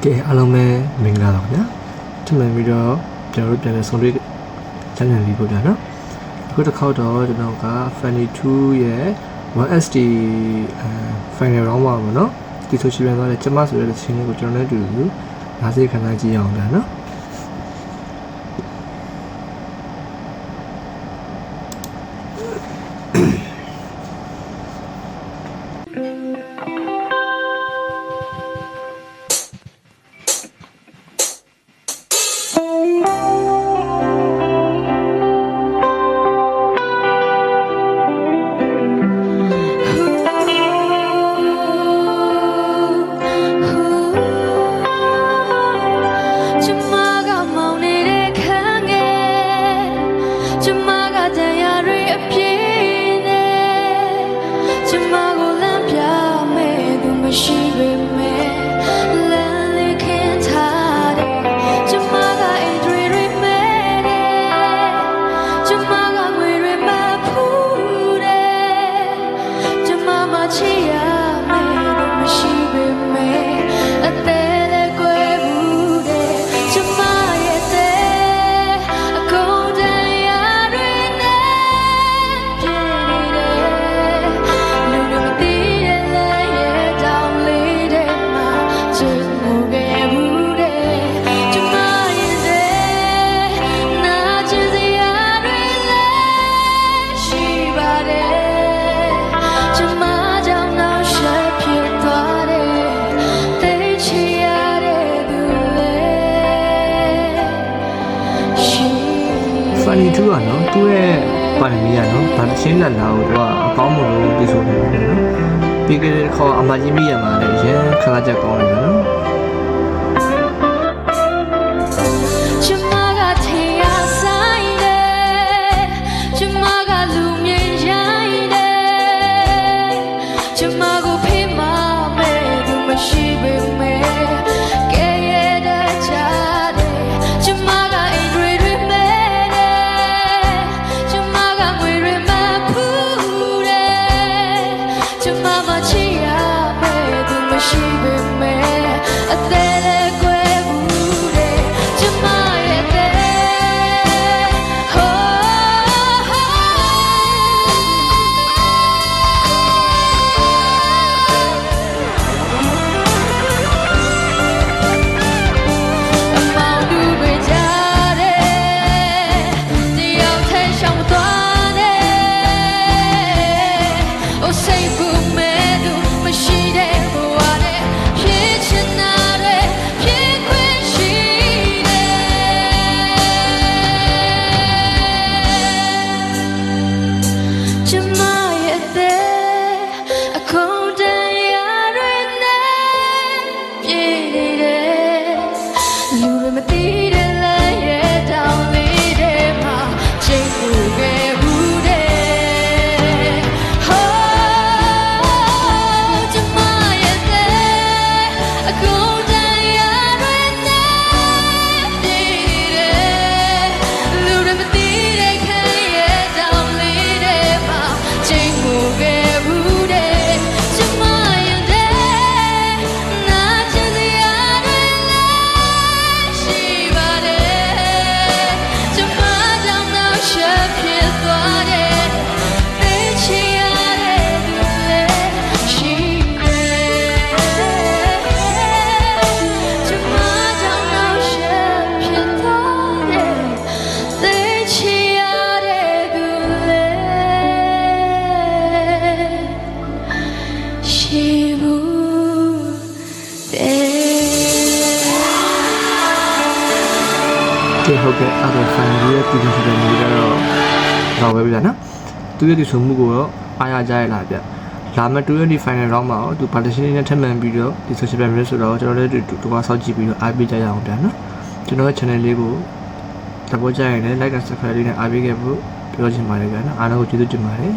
ကဲအားလုံးပဲမင်္ဂလာပါခင်ဗျာထပ်မံပြီးတော့ကျွန်တော်တို့ပြန်လည်ဆုံတွေ့ချန်နယ်လေးပို့ပြနော်အခုတစ်ခေါက်တော့ကျွန်တော်က Funny 2ရဲ့ 1SD final round ပါပေါ့နော်ဒီဆိုချပြန်သွားတဲ့ကျမဆိုတဲ့ချင်းလေးကိုကျွန်တော်လည်းအတူတူနားစိတ်ခံစားကြည့်အောင်ဗျာနော်Funny 2อ่ะเนาะသူ့ရဲ့ပါရမီอ่ะเนาะဒါတချင်းလက်လာကိုသူကအကောင်းမလို့ပြေဆိုနေတယ်เนาะပြီးခဲ့တဲ့ခေါ်အမကြီးမိရမှာလည်းရန်ခါကြက်ကောင်းတယ်เนาะဟုတ်ကဲ့အဲ့တော့ Funny ရဲ့ပြည်သူ့ပြည်မျိုးတော့ပဲဗျာနော်သူရဲ့ဒီဆိုမှုကိုတော့အားရကြရလားဗျလာမယ့်2ရက်ဒီ final round မှာတော့သူ partition နဲ့ထပ်မံပြီးတော့ဒီ social media ဆိုတော့ကျွန်တော်လည်းတူကစောင့်ကြည့်ပြီးတော့အားပေးကြရအောင်ဗျာနော်ကျွန်တော်ရဲ့ channel လေးကိုသဘောကျရင်လည်း like and subscribe လေးနဲ့အားပေးခဲ့ဖို့ပြောချင်ပါတယ်ဗျာနော်အားလုံးကိုကျေးဇူးတင်ပါတယ်